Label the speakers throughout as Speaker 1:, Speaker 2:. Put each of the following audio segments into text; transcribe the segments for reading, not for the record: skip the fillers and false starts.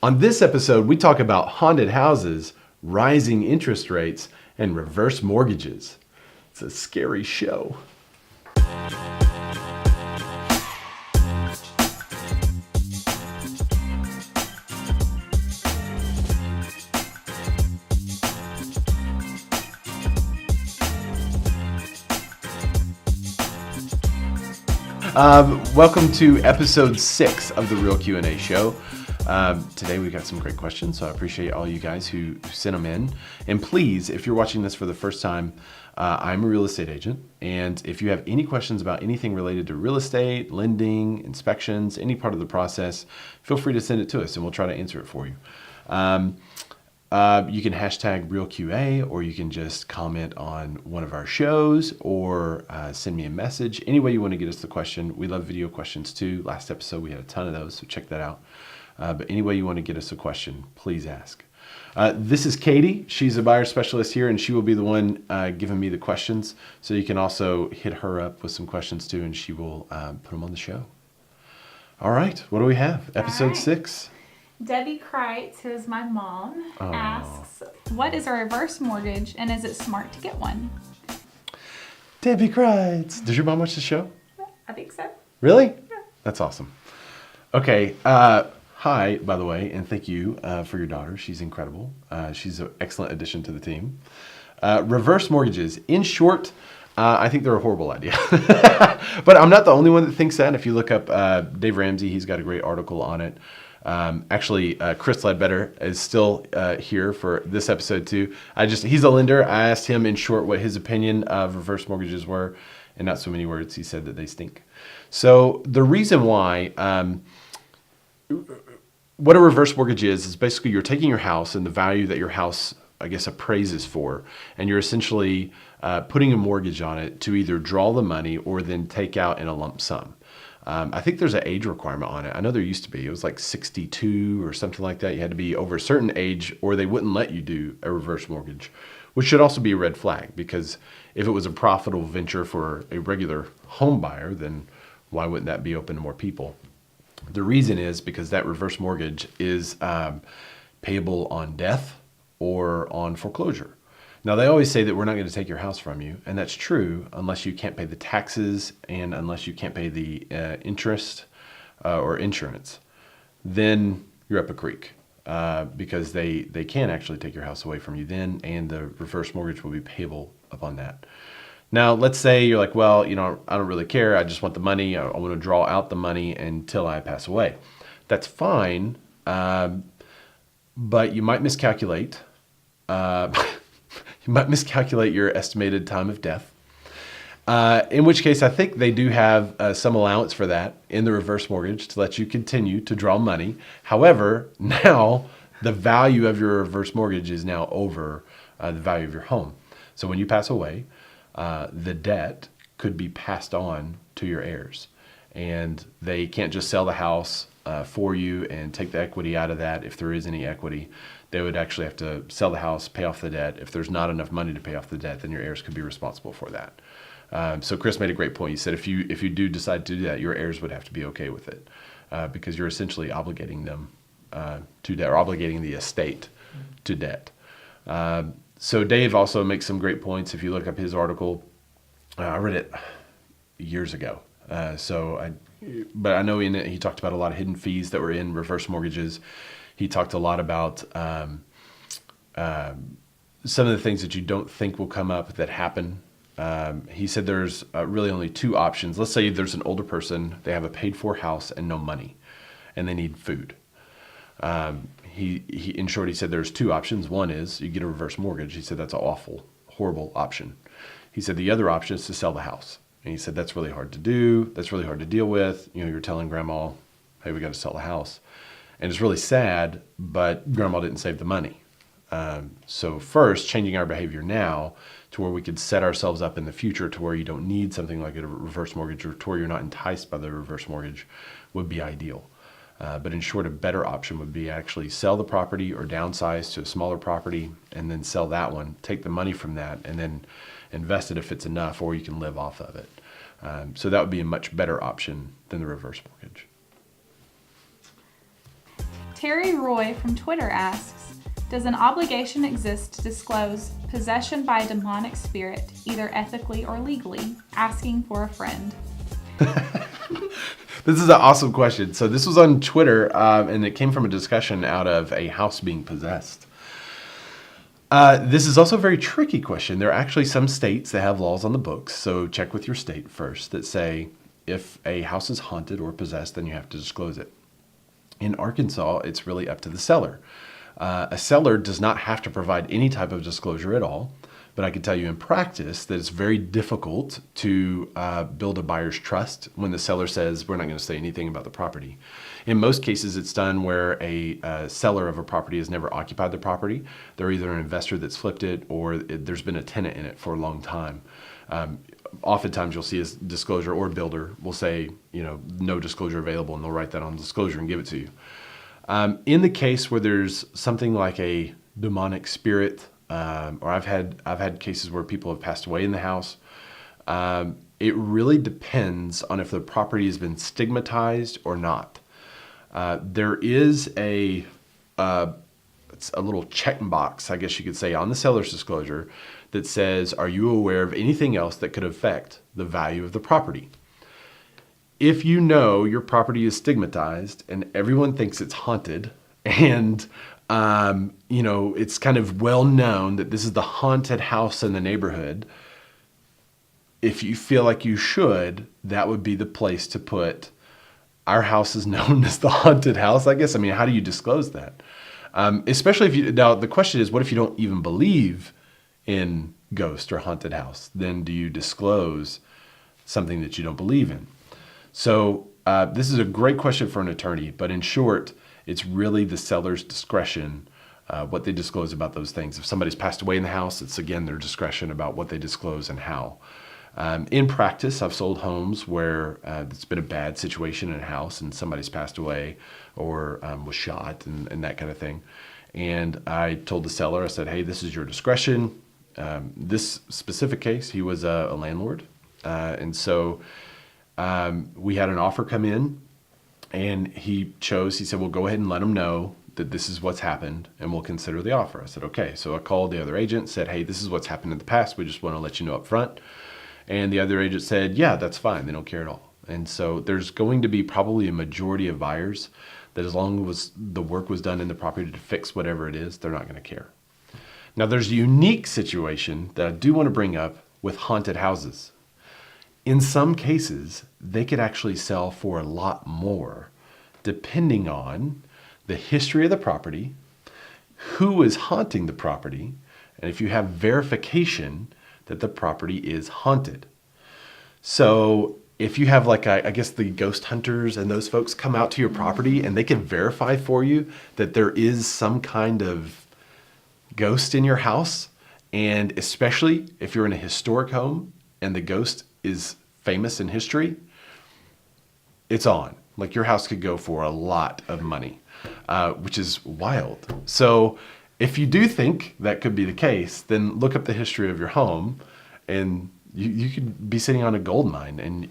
Speaker 1: On this episode, we talk about haunted houses, rising interest rates, and reverse mortgages. It's a scary show. Welcome to episode 6 of the Real Q&A show. Today we've got some great questions, so I appreciate all you guys who sent them in. And please, if you're watching this for the first time, I'm a real estate agent. And if you have any questions about anything related to real estate, lending, inspections, any part of the process, feel free to send it to us and we'll try to answer it for you. You can hashtag RealQA, or you can just comment on one of our shows, or send me a message. Any way you want to get us the question. We love video questions too. Last episode we had a ton of those, so check that out. But any way you want to get us a question, please ask. This is Katie. She's a buyer specialist here, and she will be the one giving me the questions. So you can also hit her up with some questions too, and she will put them on the show. All right, what do we have? Episode 6.
Speaker 2: Debbie Critz, who is my mom, asks, what is a reverse mortgage and is it smart to get one?
Speaker 1: Debbie Critz. Does your mom watch the show?
Speaker 2: I think so.
Speaker 1: Really? Yeah. That's awesome. Okay. Hi, by the way, and thank you for your daughter. She's incredible. She's an excellent addition to the team. Reverse mortgages. In short, I think they're a horrible idea. But I'm not the only one that thinks that. If you look up Dave Ramsey, he's got a great article on it. Critz is still here for this episode too. He's a lender. I asked him in short what his opinion of reverse mortgages were, and not so many words. He said that they stink. So the reason why, what a reverse mortgage is basically you're taking your house and the value that your house, I guess, appraises for, and you're essentially putting a mortgage on it to either draw the money or then take out in a lump sum. I think there's an age requirement on it. I know there used to be. It was like 62 or something like that. You had to be over a certain age or they wouldn't let you do a reverse mortgage, which should also be a red flag, because if it was a profitable venture for a regular home buyer, then why wouldn't that be open to more people? The reason is because that reverse mortgage is payable on death or on foreclosure. Now, they always say that we're not going to take your house from you, and that's true unless you can't pay the taxes and unless you can't pay the interest or insurance. Then you're up a creek because they can actually take your house away from you then, and the reverse mortgage will be payable upon that. Now, let's say you're like, well, I don't really care. I just want the money. I want to draw out the money until I pass away. That's fine, but you might miscalculate. You might miscalculate your estimated time of death, in which case I think they do have some allowance for that in the reverse mortgage to let you continue to draw money. However, now the value of your reverse mortgage is now over the value of your home. So when you pass away, the debt could be passed on to your heirs, and they can't just sell the house for you and take the equity out of that if there is any equity. They would actually have to sell the house, pay off the debt. If there's not enough money to pay off the debt, then your heirs could be responsible for that. So Chris made a great point. He said if you do decide to do that, your heirs would have to be okay with it because you're essentially obligating them to debt, or obligating the estate to debt. So Dave also makes some great points. If you look up his article, I read it years ago. But I know in it he talked about a lot of hidden fees that were in reverse mortgages. He talked a lot about some of the things that you don't think will come up that happen. He said there's really only two options. Let's say there's an older person, they have a paid-for house and no money, and they need food. In short, he said there's two options. One is you get a reverse mortgage. He said that's an awful, horrible option. He said the other option is to sell the house. And he said that's really hard to do. That's really hard to deal with. You're telling grandma, hey, we got to sell the house. And it's really sad, but grandma didn't save the money. So first, changing our behavior now to where we could set ourselves up in the future to where you don't need something like a reverse mortgage, or to where you're not enticed by the reverse mortgage, would be ideal. But in short, a better option would be actually sell the property or downsize to a smaller property and then sell that one, take the money from that, and then invest it if it's enough, or you can live off of it. So that would be a much better option than the reverse mortgage.
Speaker 2: Terry Roy from Twitter asks, does an obligation exist to disclose possession by a demonic spirit, either ethically or legally? Asking for a friend.
Speaker 1: This is an awesome question. So this was on Twitter, and it came from a discussion out of a house being possessed. This is also a very tricky question. There are actually some states that have laws on the books, so check with your state first, that say if a house is haunted or possessed, then you have to disclose it. In Arkansas, it's really up to the seller. A seller does not have to provide any type of disclosure at all, but I can tell you in practice that it's very difficult to build a buyer's trust when the seller says, we're not going to say anything about the property. In most cases, it's done where a seller of a property has never occupied the property. They're either an investor that's flipped it, or there's been a tenant in it for a long time. Oftentimes you'll see a disclosure, or a builder will say, no disclosure available, and they'll write that on disclosure and give it to you. In the case where there's something like a demonic spirit, or I've had cases where people have passed away in the house, it really depends on if the property has been stigmatized or not. There is it's a little checkbox, I guess you could say, on the seller's disclosure that says, are you aware of anything else that could affect the value of the property? If you know your property is stigmatized and everyone thinks it's haunted, and it's kind of well known that this is the haunted house in the neighborhood, if you feel like you should, that would be the place to put, our house is known as the haunted house, I guess. I mean, how do you disclose that? Especially now the question is, what if you don't even believe in ghost or haunted house? Then do you disclose something that you don't believe in? So this is a great question for an attorney, but in short, it's really the seller's discretion what they disclose about those things. If somebody's passed away in the house, it's again their discretion about what they disclose and how. In practice, I've sold homes where it's been a bad situation in a house and somebody's passed away or was shot and that kind of thing. And I told the seller, I said, hey, this is your discretion. This specific case, he was a landlord. And so we had an offer come in, and he said, well, go ahead and let him know that this is what's happened and we'll consider the offer. I said, okay. So I called the other agent, said, hey, this is what's happened in the past. We just want to let you know up front. And the other agent said, yeah, that's fine. They don't care at all. And so there's going to be probably a majority of buyers that as long as the work was done in the property to fix whatever it is, they're not going to care. Now there's a unique situation that I do want to bring up with haunted houses. In some cases, they could actually sell for a lot more, depending on the history of the property, who is haunting the property, and if you have verification that the property is haunted. So if you have I guess the ghost hunters and those folks come out to your property and they can verify for you that there is some kind of ghost in your house, and especially if you're in a historic home and the ghost is famous in history, it's on. Like your house could go for a lot of money, which is wild. So if you do think that could be the case, then look up the history of your home, and you could be sitting on a gold mine, and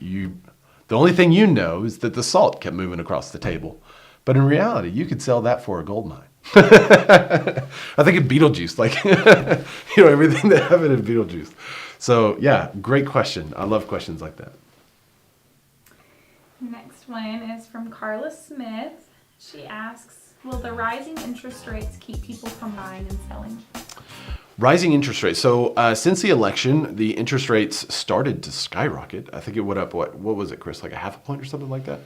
Speaker 1: the only thing you know is that the salt kept moving across the table. But in reality, you could sell that for a gold mine. I think of Beetlejuice, everything that happened in Beetlejuice. So yeah, great question. I love questions like that.
Speaker 2: Next one is from Carla Smith. She asks, will the rising interest rates keep people from buying and selling?
Speaker 1: Rising interest rates. So since the election, the interest rates started to skyrocket. I think it went up, what was it, Chris? Like a half a point or something like that?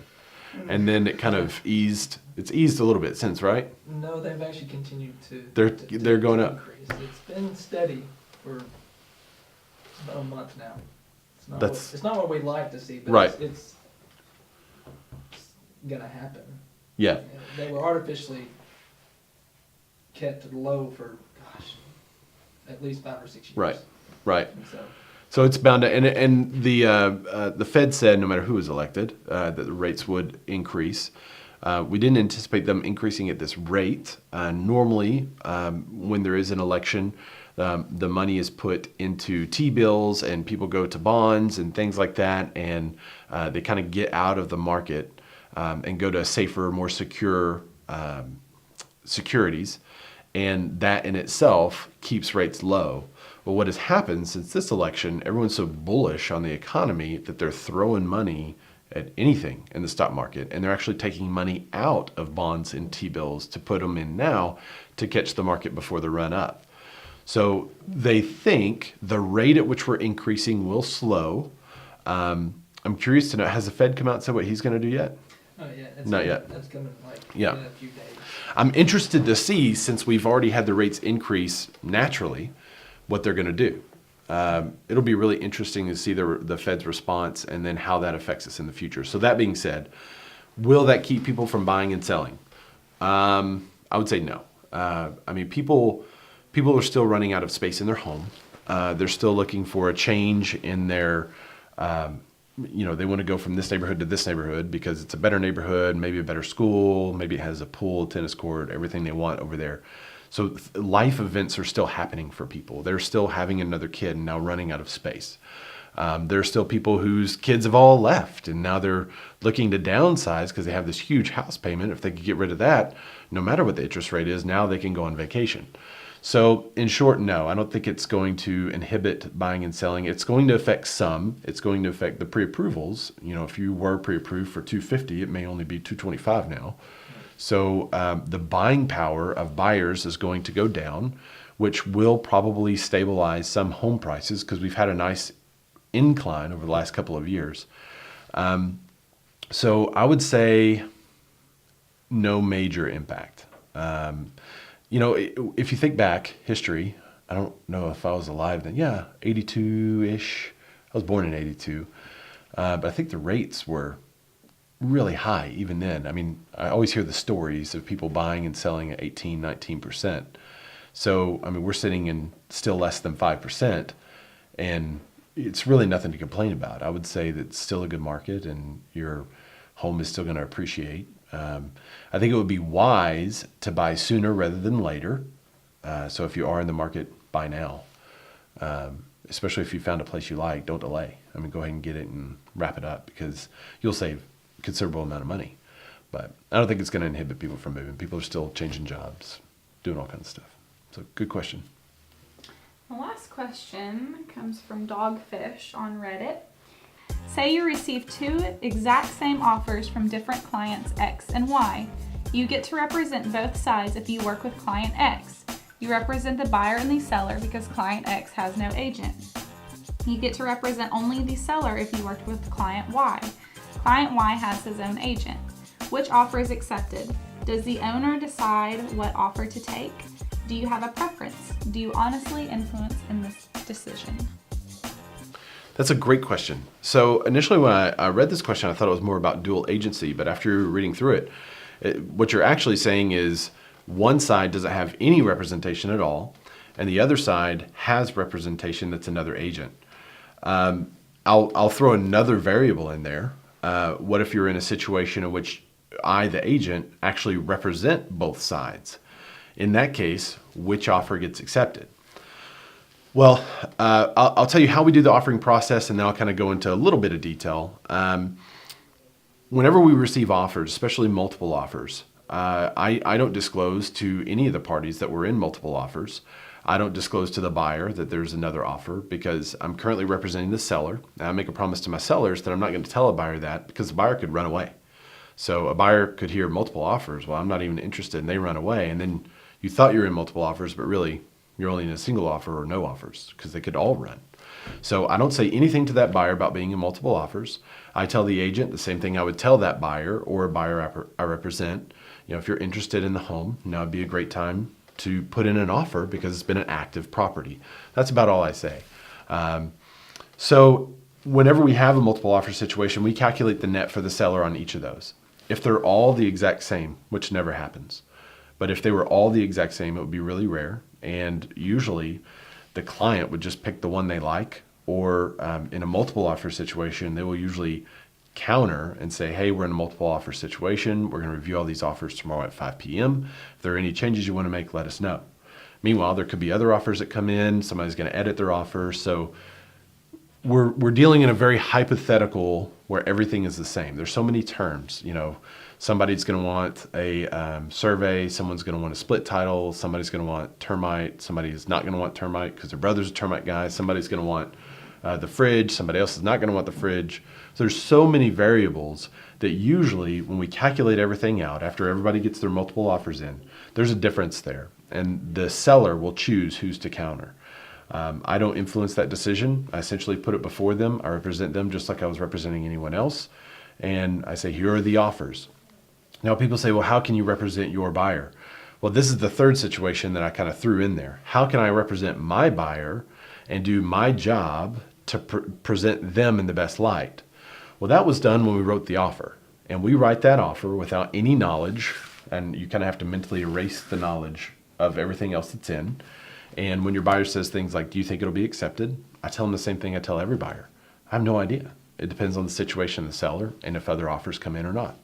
Speaker 1: And then it kind of eased. It's eased a little bit since, right?
Speaker 3: No, they've actually continued to.
Speaker 1: They're going up.
Speaker 3: Increase. It's been steady for about a month now. It's not what we'd like to see, but
Speaker 1: right.
Speaker 3: It's gonna happen.
Speaker 1: Yeah.
Speaker 3: They were artificially kept low for at least 5 or 6 years.
Speaker 1: Right.
Speaker 3: And
Speaker 1: so it's bound to, and the Fed said no matter who is elected, that the rates would increase. We didn't anticipate them increasing at this rate. Normally, when there is an election, the money is put into T-bills and people go to bonds and things like that, and they kind of get out of the market and go to a safer, more secure securities, and that in itself keeps rates low. Well, what has happened since this election, everyone's so bullish on the economy that they're throwing money at anything in the stock market, and they're actually taking money out of bonds and T-bills to put them in now to catch the market before the run up. So they think the rate at which we're increasing will slow. I'm curious to know, has the Fed come out and said what he's going to do yet?
Speaker 3: Oh yeah,
Speaker 1: Not yet.
Speaker 3: That's coming in a few days.
Speaker 1: I'm interested to see, since we've already had the rates increase naturally, what they're going to do. It'll be really interesting to see the Fed's response and then how that affects us in the future. So that being said, will that keep people from buying and selling? I would say no. I mean, people are still running out of space in their home. They're still looking for a change in their, they want to go from this neighborhood to this neighborhood because it's a better neighborhood, maybe a better school, maybe it has a pool, tennis court, everything they want over there. So life events are still happening for people. They're still having another kid and now running out of space. There are still people whose kids have all left and now they're looking to downsize because they have this huge house payment. If they could get rid of that, no matter what the interest rate is, now they can go on vacation. So in short, no, I don't think it's going to inhibit buying and selling. It's going to affect some. It's going to affect the pre-approvals. If you were pre-approved for $250, it may only be $225 now. So the buying power of buyers is going to go down, which will probably stabilize some home prices because we've had a nice incline over the last couple of years. So I would say no major impact. If you think back history, I don't know if I was alive then. Yeah, 82-ish. I was born in 82. But I think the rates were really high even then. I mean, I always hear the stories of people buying and selling at 18, 19%. So, I mean, we're sitting in still less than 5%, and it's really nothing to complain about. I would say that it's still a good market and your home is still going to appreciate. I think it would be wise to buy sooner rather than later. So if you are in the market, buy now. Especially if you found a place you like, don't delay. I mean, go ahead and get it and wrap it up because you'll save a considerable amount of money. But I don't think it's going to inhibit people from moving. People are still changing jobs, doing all kinds of stuff. So good question.
Speaker 2: The last question comes from Dogfish on Reddit. Say you receive two exact same offers from different clients X and Y. You get to represent both sides if you work with client X. You represent the buyer and the seller because client X has no agent. You get to represent only the seller if you worked with client Y. Client Y has his own agent. Which offer is accepted? Does the owner decide what offer to take? Do you have a preference? Do you honestly influence in this decision?
Speaker 1: That's a great question. So initially when I read this question, I thought it was more about dual agency, but after reading through it, what you're actually saying is one side doesn't have any representation at all, and the other side has representation that's another agent. I'll throw another variable in there. What if you're in a situation in which I, the agent, actually represent both sides? In that case, which offer gets accepted? Well, I'll tell you how we do the offering process, and then I'll kind of go into a little bit of detail. Whenever we receive offers, especially multiple offers, I don't disclose to any of the parties that we're in multiple offers. I don't disclose to the buyer that there's another offer because I'm currently representing the seller. And I make a promise to my sellers that I'm not going to tell a buyer that because the buyer could run away. So a buyer could hear multiple offers. Well, I'm not even interested, and they run away. And then you thought you were in multiple offers, but really you're only in a single offer or no offers because they could all run. So I don't say anything to that buyer about being in multiple offers. I tell the agent the same thing I would tell that buyer or a buyer I represent. If you're interested in the home, now would be a great time to put in an offer because it's been an active property. That's about all I say. So whenever we have a multiple offer situation, we calculate the net for the seller on each of those. If they're all the exact same, which never happens, but if they were all the exact same, it would be really rare. And usually the client would just pick the one they like, or in a multiple offer situation, they will usually counter and say, hey, we're in a multiple offer situation. We're going to review all these offers tomorrow at 5 p.m. If there are any changes you want to make, let us know. Meanwhile, there could be other offers that come in. Somebody's going to edit their offer. So we're dealing in a very hypothetical where everything is the same. There's so many terms, Somebody's going to want a survey. Someone's going to want a split title. Somebody's going to want termite. Somebody is not going to want termite because their brother's a termite guy. Somebody's going to want the fridge. Somebody else is not going to want the fridge. So there's so many variables that usually when we calculate everything out, after everybody gets their multiple offers in, there's a difference there. And the seller will choose who's to counter. I don't influence that decision. I essentially put it before them. I represent them just like I was representing anyone else. And I say, here are the offers. Now people say, well, how can you represent your buyer? Well, this is the third situation that I kind of threw in there. How can I represent my buyer and do my job to present them in the best light? Well, that was done when we wrote the offer. And we write that offer without any knowledge. And you kind of have to mentally erase the knowledge of everything else that's in. And when your buyer says things like, do you think it'll be accepted? I tell them the same thing I tell every buyer. I have no idea. It depends on the situation of the seller and if other offers come in or not.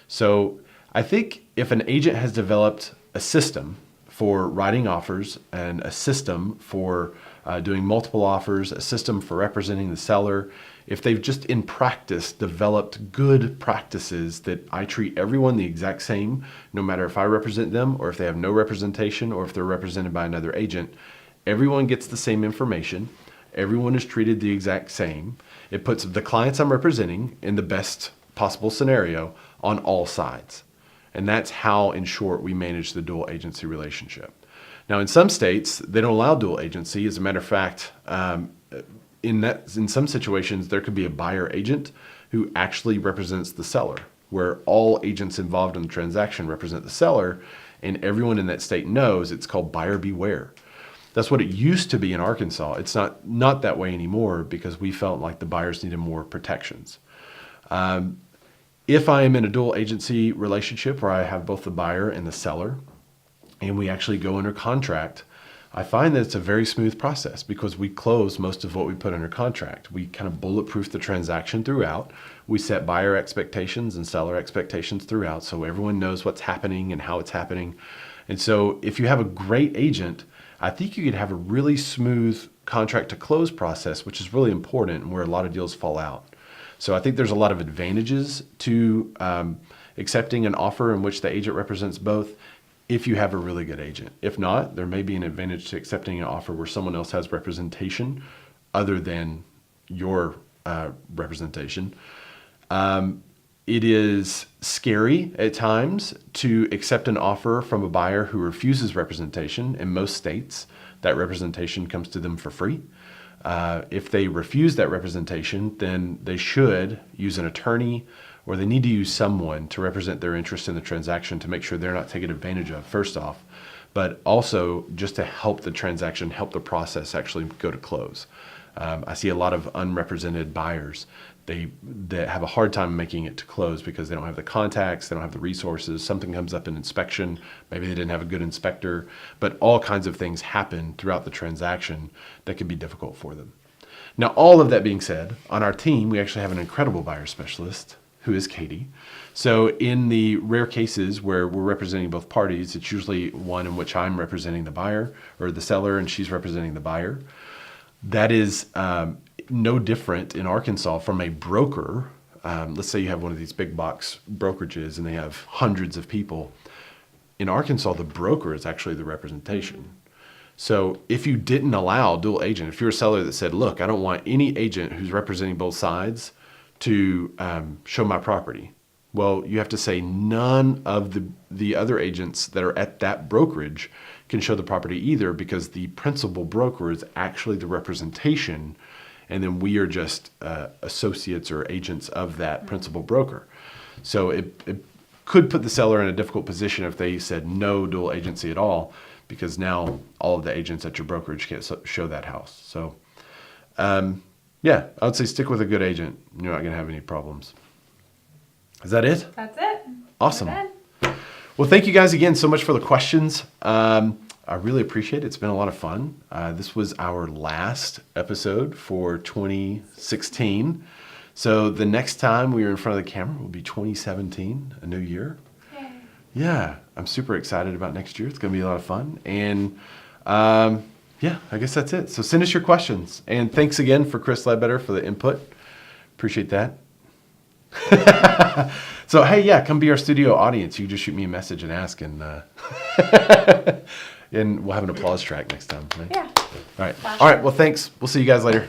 Speaker 1: So I think if an agent has developed a system for writing offers and a system for doing multiple offers, a system for representing the seller, if they've just in practice developed good practices that I treat everyone the exact same, no matter if I represent them or if they have no representation or if they're represented by another agent, everyone gets the same information. Everyone is treated the exact same. It puts the clients I'm representing in the best possible scenario on all sides. And that's how, in short, we manage the dual agency relationship. Now, in some states, they don't allow dual agency. As a matter of fact, in some situations, there could be a buyer agent who actually represents the seller, where all agents involved in the transaction represent the seller, and everyone in that state knows it's called buyer beware. That's what it used to be in Arkansas. It's not that way anymore because we felt like the buyers needed more protections. If I am in a dual agency relationship where I have both the buyer and the seller, and we actually go under contract, I find that it's a very smooth process because we close most of what we put under contract. We kind of bulletproof the transaction throughout. We set buyer expectations and seller expectations throughout so everyone knows what's happening and how it's happening. And so if you have a great agent, I think you could have a really smooth contract to close process, which is really important and where a lot of deals fall out. So I think there's a lot of advantages to accepting an offer in which the agent represents both if you have a really good agent. If not, there may be an advantage to accepting an offer where someone else has representation other than your representation. It is scary at times to accept an offer from a buyer who refuses representation. In most states, that representation comes to them for free. If they refuse that representation, then they should use an attorney or they need to use someone to represent their interest in the transaction to make sure they're not taken advantage of, first off, but also just to help the transaction, help the process actually go to close. I see a lot of unrepresented buyers. They have a hard time making it to close because they don't have the contacts, they don't have the resources. Something comes up in inspection, maybe they didn't have a good inspector, but all kinds of things happen throughout the transaction that can be difficult for them. Now, all of that being said, on our team, we actually have an incredible buyer specialist who is Katie. So in the rare cases where we're representing both parties, it's usually one in which I'm representing the buyer or the seller and she's representing the buyer. That is no different in Arkansas from a broker. Let's say you have one of these big box brokerages and they have hundreds of people. In Arkansas, the broker is actually the representation. So if you didn't allow dual agent, if you're a seller that said, look, I don't want any agent who's representing both sides to show my property. Well, you have to say none of the other agents that are at that brokerage can show the property either because the principal broker is actually the representation and then we are just associates or agents of that principal broker. So it could put the seller in a difficult position if they said no dual agency at all because now all of the agents at your brokerage can't show that house. So yeah, I would say stick with a good agent. You're not going to have any problems. Is that it?
Speaker 2: That's it.
Speaker 1: Awesome. Well, thank you guys again so much for the questions. I really appreciate it. It's been a lot of fun. This was our last episode for 2016. So the next time we are in front of the camera will be 2017, a new year. Yay. Yeah, I'm super excited about next year. It's going to be a lot of fun. And yeah, I guess that's it. So send us your questions. And thanks again for Chris Ledbetter for the input. Appreciate that. So, hey, yeah, come be our studio audience. You can just shoot me a message and ask, and and we'll have an applause track next time. Right?
Speaker 2: Yeah.
Speaker 1: All right. All right. Well, thanks. We'll see you guys later.